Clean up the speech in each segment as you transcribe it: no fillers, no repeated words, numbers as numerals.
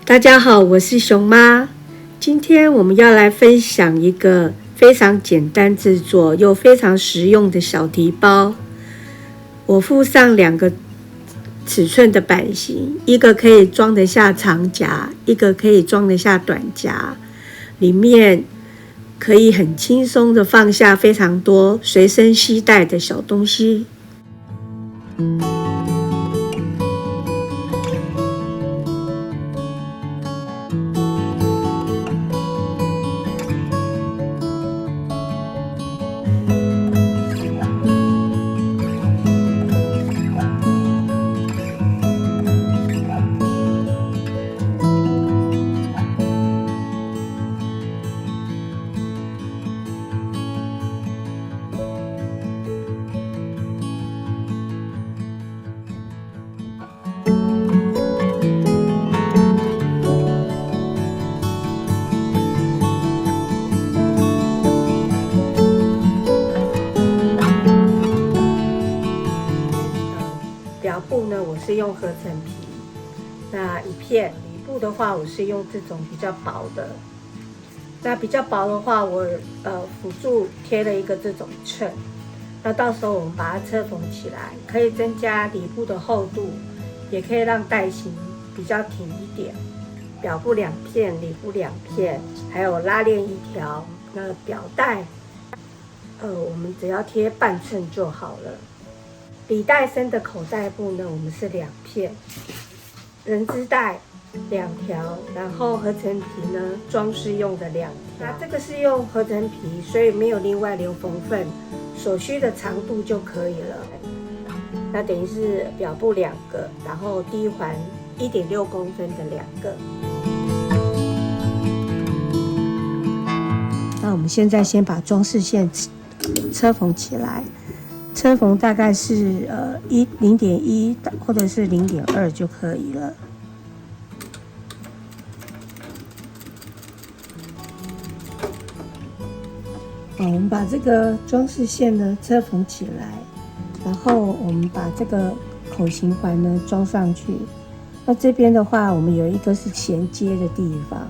大家好，我是熊妈。今天我们要来分享一个非常简单制作又非常实用的小提包。我附上2个尺寸的版型，一个可以装得下长夹，一个可以装得下短夹，里面可以很轻松的放下非常多随身携带的小东西。表布呢，我是用合成皮，那一片里布的话，我是用这种比较薄的。那比较薄的话，我辅助贴了一个这种衬。那到时候我们把它车缝起来，可以增加里布的厚度，也可以让带型比较挺一点。表布2片，里布2片，还有拉链1条。那表带，我们只要贴半寸就好了。里带身的口袋布呢，我们是2片，人织带2条，然后合成皮呢，装饰用的2条。那这个是用合成皮，所以没有另外留缝份，所需的长度就可以了。那等于是表布2个，然后第1环1.6公分的2个。那我们现在先把装饰线车缝起来。车缝大概是0.1或者是0.2就可以了。好，我们把这个装饰线呢车缝起来，然后我们把这个口型环呢装上去。那这边的话，我们有一个是衔接的地方，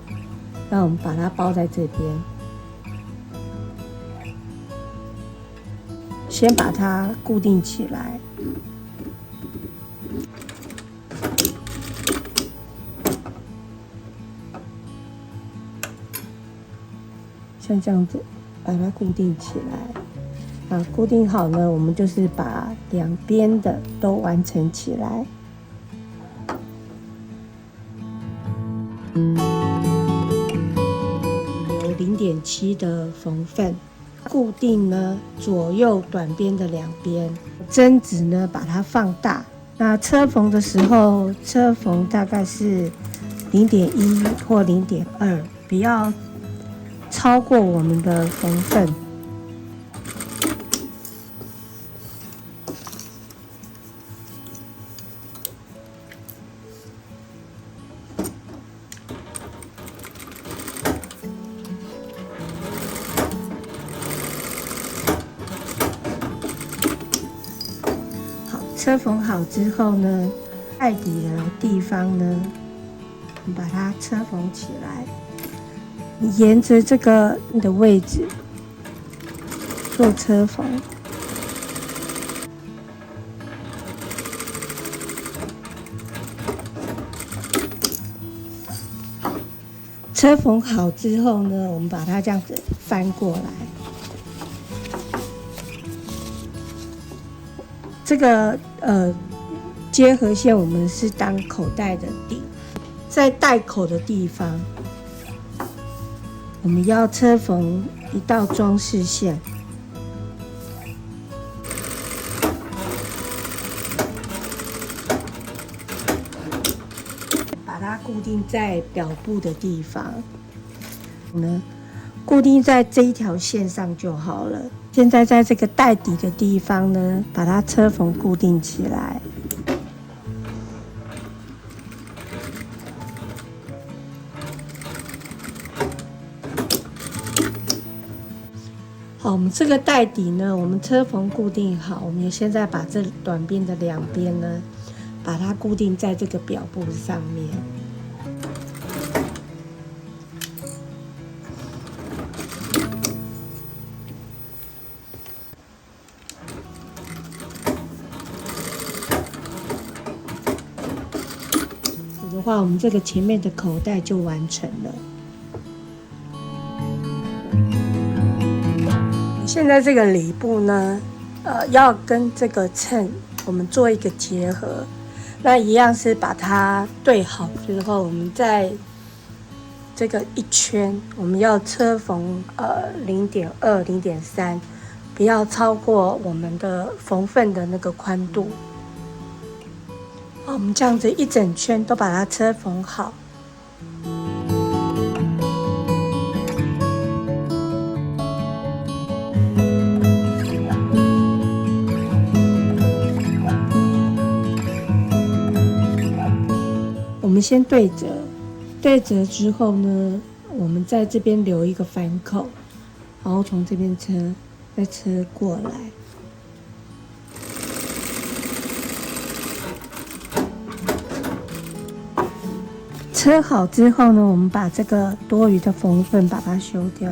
那我们把它包在这边。先把它固定起来，像这样子把它固定起来。固定好呢，我们就是把2边的都完成起来。留0.7的缝份。固定呢左右短边的2边，针子呢把它放大。那车缝的时候，车缝大概是0.1或0.2，不要超过我们的缝份。车缝好之后呢，带底的地方呢，你把它车缝起来。你沿着这个的位置做车缝。车缝好之后呢，我们把它这样子翻过来。这个结合线我们是当口袋的底，在袋口的地方，我们要车缝1道装饰线，把它固定在表布的地方，固定在这一条线上就好了。现在在这个袋底的地方呢，把它车缝固定起来。好，我们这个袋底呢，我们车缝固定好，我们现在把这短边的2边呢，把它固定在这个表布上面。话，我们这个前面的口袋就完成了。现在这个里布呢，要跟这个衬我们做一个结合，那一样是把它对好之后，我们在这个一圈，我们要车缝0.2、0.3，不要超过我们的缝份的那个宽度。好，我们这样子一整圈都把它车缝好。我们先对折，对折之后呢，我们在这边留一个反口，然后从这边车，再车过来。车好之后呢，我们把这个多余的缝份把它修掉。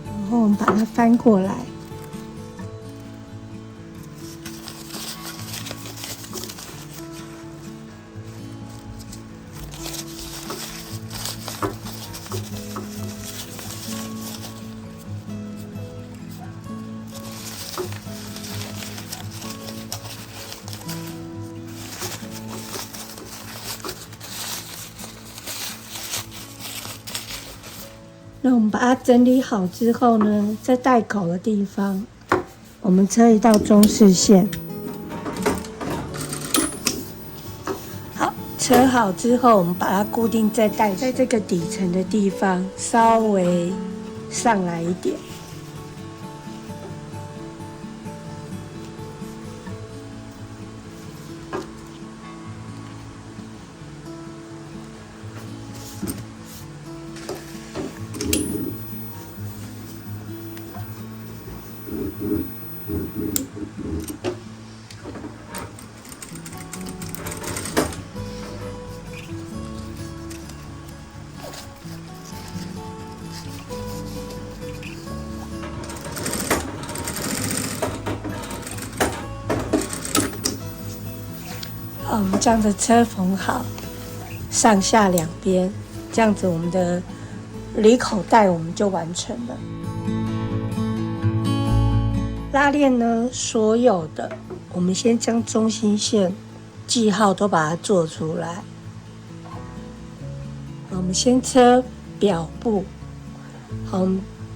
然后我们把它翻过来。那我们把它整理好之后呢，在带口的地方，我们车一道中视线。好，车好之后，我们把它固定在带，在这个底层的地方稍微上来一点。我们这样子车缝好，上下两边，这样子我们的里口袋我们就完成了。拉链呢，所有的我们先将中心线记号都把它做出来。我们先车表布，好，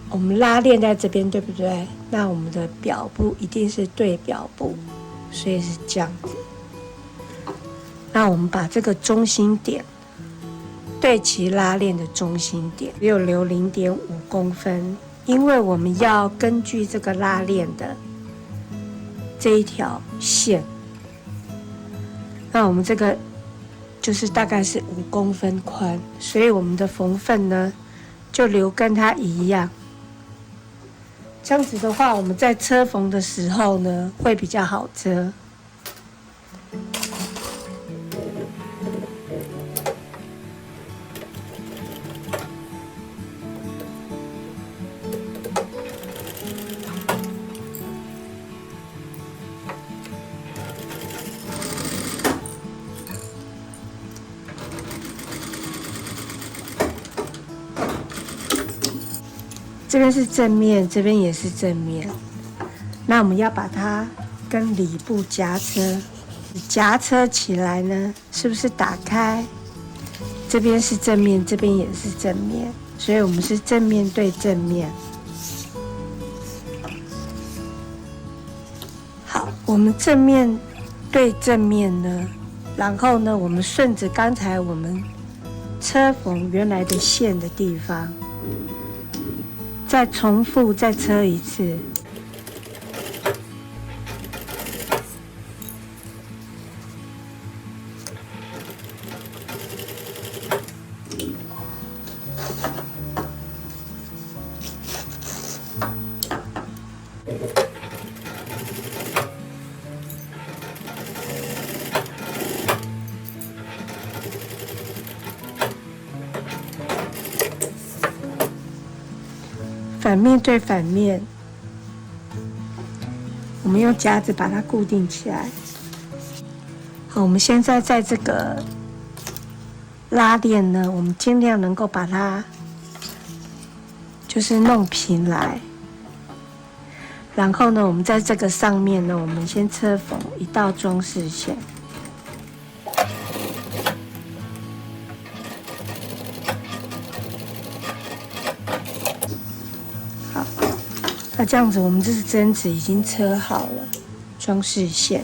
我们拉链在这边，对不对？那我们的表布一定是对表布，所以是这样子。那我们把这个中心点对齐拉链的中心点，只有留0.5公分，因为我们要根据这个拉链的这一条线，那我们这个就是大概是5公分宽，所以我们的缝份呢就留跟它一样。这样子的话，我们在车缝的时候呢会比较好车。这边是正面，这边也是正面。那我们要把它跟里布夹车，夹车起来呢，是不是打开？这边是正面，这边也是正面，所以我们是正面对正面。好，我们正面对正面呢，然后呢，我们顺着刚才我们车缝原来的线的地方。再重复再车一次，反面对反面，我们用夹子把它固定起来。好，我们现在在这个拉链呢，我们尽量能够把它就是弄平来。然后呢，我们在这个上面呢，我们先车缝一道装饰线。好，那这样子，我们这是针子已经车好了装饰线。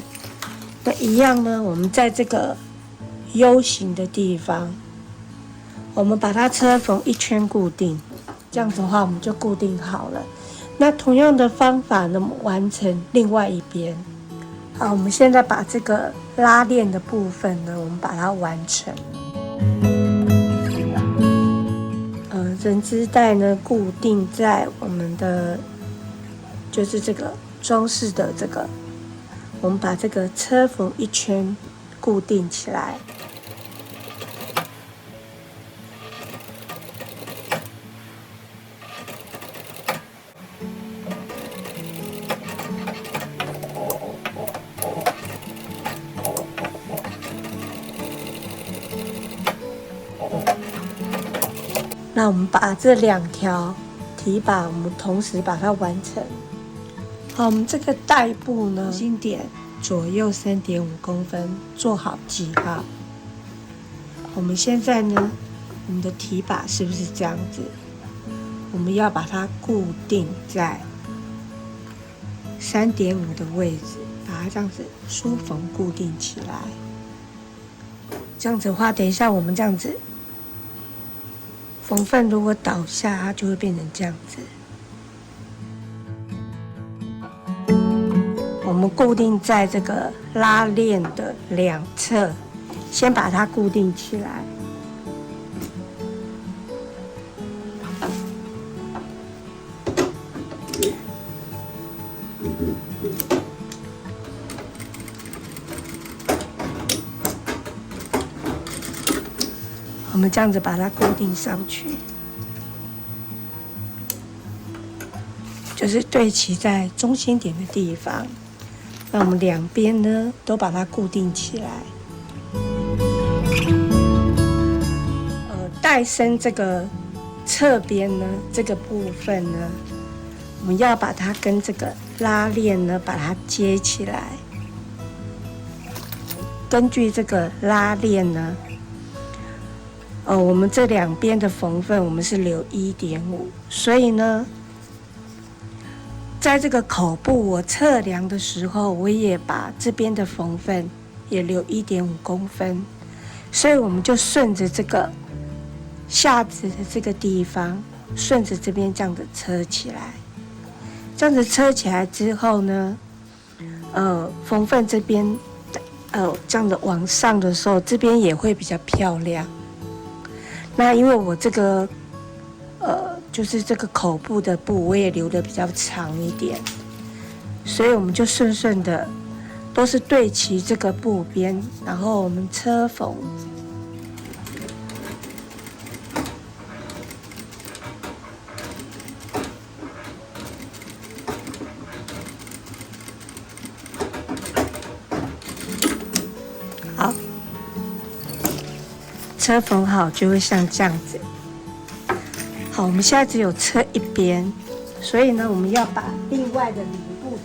那一样呢，我们在这个 U 型的地方，我们把它车缝一圈固定，这样子的话我们就固定好了。那同样的方法呢，完成另外一边。好，我们现在把这个拉链的部分呢，我们把它完成。人织带呢固定在我们的就是这个装饰的这个，我们把这个车缝一圈固定起来。那我们把这2条提把，我们同时把它完成。好，我们这个带布呢，中心点左右3.5公分，做好记号。我们现在呢，我们的提把是不是这样子？我们要把它固定在3.5的位置，把它这样子疏缝固定起来。这样子的话，等一下我们这样子。缝缝如果倒下，它就会变成这样子。我们固定在这个拉链的2侧，先把它固定起来。我们这样子把它固定上去，就是对齐在中心点的地方。那我们2边呢都把它固定起来。带身这个侧边呢，这个部分呢，我们要把它跟这个拉链呢把它接起来。根据这个拉链呢。我们这2边的缝缝我们是留1.5，所以呢，在这个口部我测量的时候，我也把这边的缝缝也留1.5公分，所以我们就顺着这个下子的这个地方，顺着这边这样子车起来。这样子车起来之后呢，缝缝这边，这样子往上的时候，这边也会比较漂亮。那因为我这个就是这个口部的布我也留得比较长一点，所以我们就顺顺的都是对齐这个布边，然后我们车缝。好。车缝好就会像这样子。好，我们现在只有车一边，所以呢，我们要把另外的里部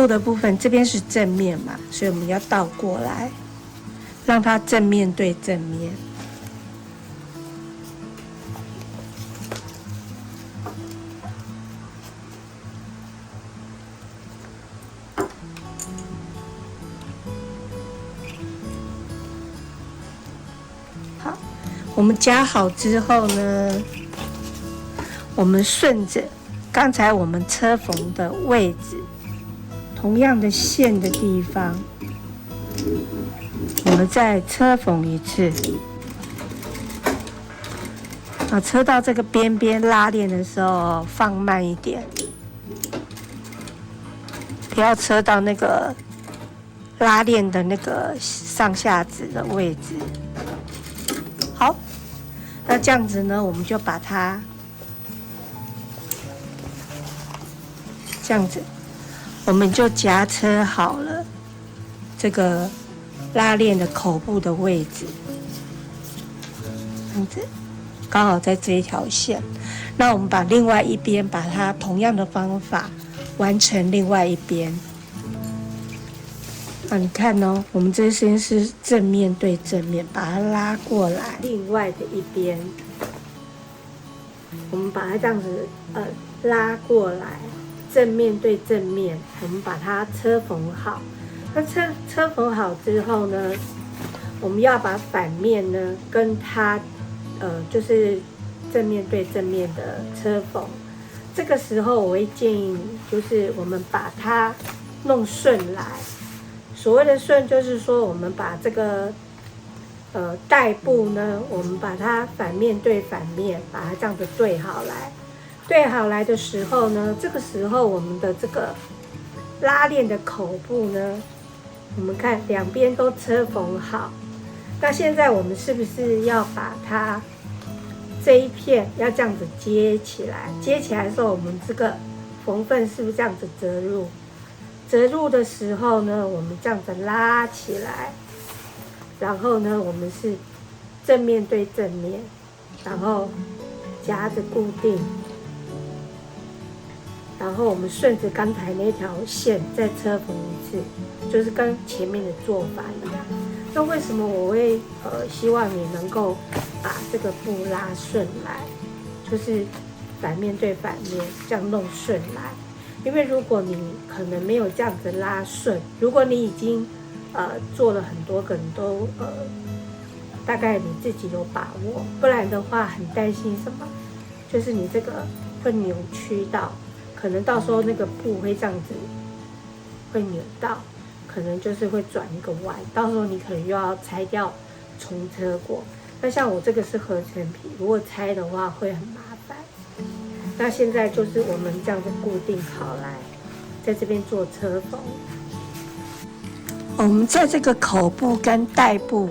的部分，这边是正面嘛，所以我们要倒过来，让它正面对正面。我们夹好之后呢，我们顺着刚才我们车缝的位置，同样的线的地方，我们再车缝一次。车到这个边边拉链的时候，放慢一点，不要车到那个拉链的那个上下指的位置。好，那这样子呢，我们就把它这样子，我们就夹车好了这个拉链的口部的位置，这样子刚好在这一条线。那我们把另外一边把它同样的方法完成另外一边。你看哦，我们这边是正面对正面，把它拉过来，另外的一边，我们把它这样子拉过来，正面对正面，我们把它车缝好。那车缝好之后呢，我们要把反面呢跟它就是正面对正面的车缝。这个时候我会建议你，就是我们把它弄顺来。所谓的顺，就是说我们把这个带布呢，我们把它反面对反面，把它这样子对好来。对好来的时候呢，这个时候我们的这个拉链的口部呢，我们看两边都车缝好。那现在我们是不是要把它这一片要这样子接起来？接起来的时候，我们这个缝缝是不是这样子折入？折入的时候呢，我们这样子拉起来，然后呢，我们是正面对正面，然后夹着固定，然后我们顺着刚才那条线再车缝一次，就是跟前面的做法一样。那为什么我会希望你能够把这个布拉顺来，就是反面对反面这样弄顺来？因为如果你可能没有这样子拉顺，如果你已经做了很多个，你都大概你自己有把握，不然的话很担心什么，就是你这个会扭曲到，可能到时候那个布会这样子会扭到，可能就是会转一个弯，到时候你可能又要拆掉重车过。那像我这个是合成皮，如果拆的话会很麻烦。那现在就是我们这样子固定好来，在这边做车缝。我们在这个口部跟带部，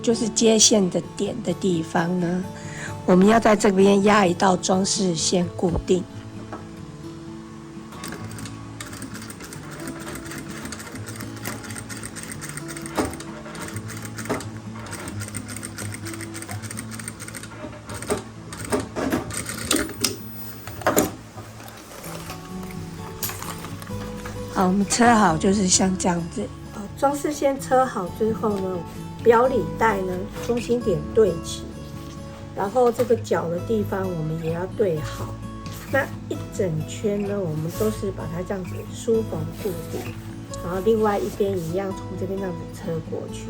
就是接线的点的地方呢，我们要在这边压一道装饰线固定。好，我们车好就是像这样子。装饰线车好之后呢，表里带呢中心点对齐，然后这个角的地方我们也要对好。那一整圈呢，我们都是把它这样子梳缝固定，然后另外一边一样从这边这样子车过去。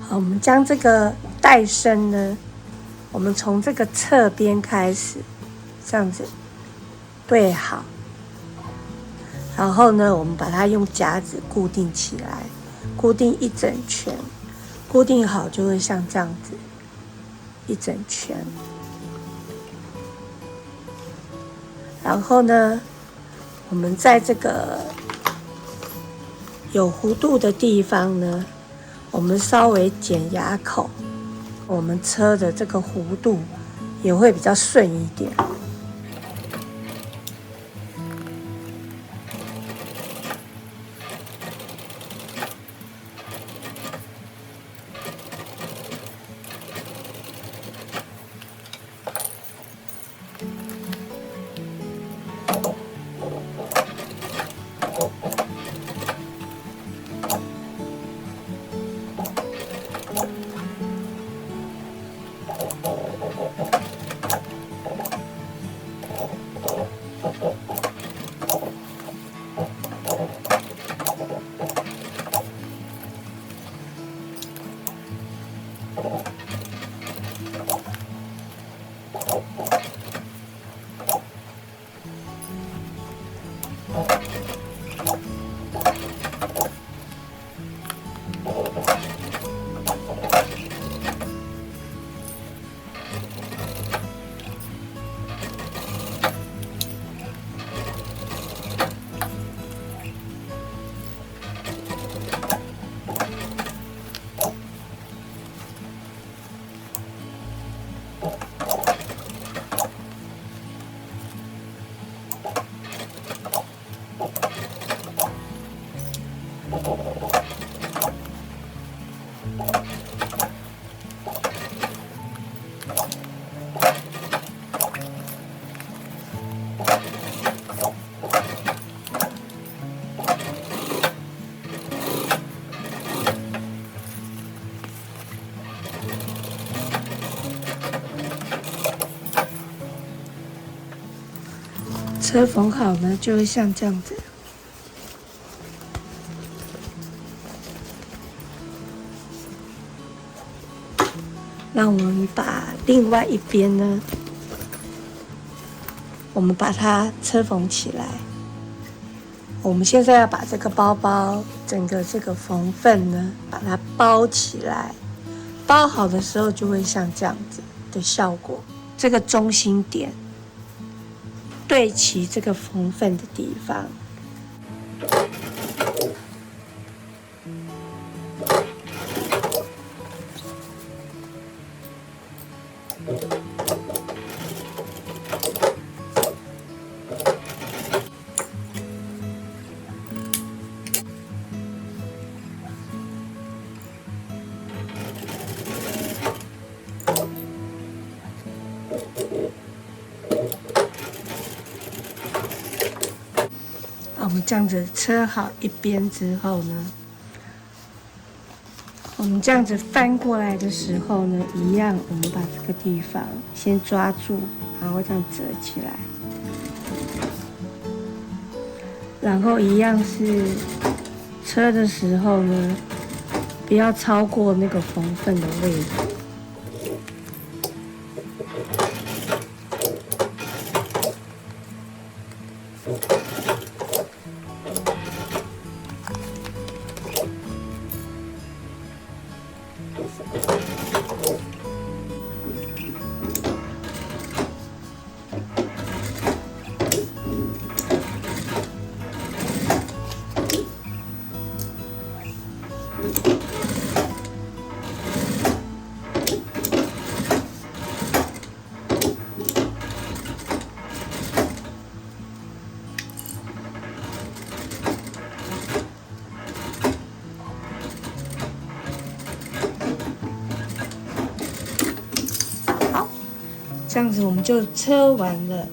好，我们将这个带身呢，我们从这个侧边开始，这样子对好，然后呢，我们把它用夹子固定起来，固定一整圈，固定好就会像这样子一整圈。然后呢，我们在这个有弧度的地方呢，我们稍微剪牙口，我们车的这个弧度也会比较顺一点。车缝好呢，就会像这样子。那我们把另外一边呢，我们把它车缝起来。我们现在要把这个包包整个这个缝缝呢，把它包起来。包好的时候就会像这样子的效果。这个中心点对齐这个缝缝的地方。我们这样子车好一边之后呢，我们这样子翻过来的时候呢，一样，我们把这个地方先抓住，然后这样折起来，然后一样是车的时候呢，不要超过那个缝缝的位置。这样子我们就车完了。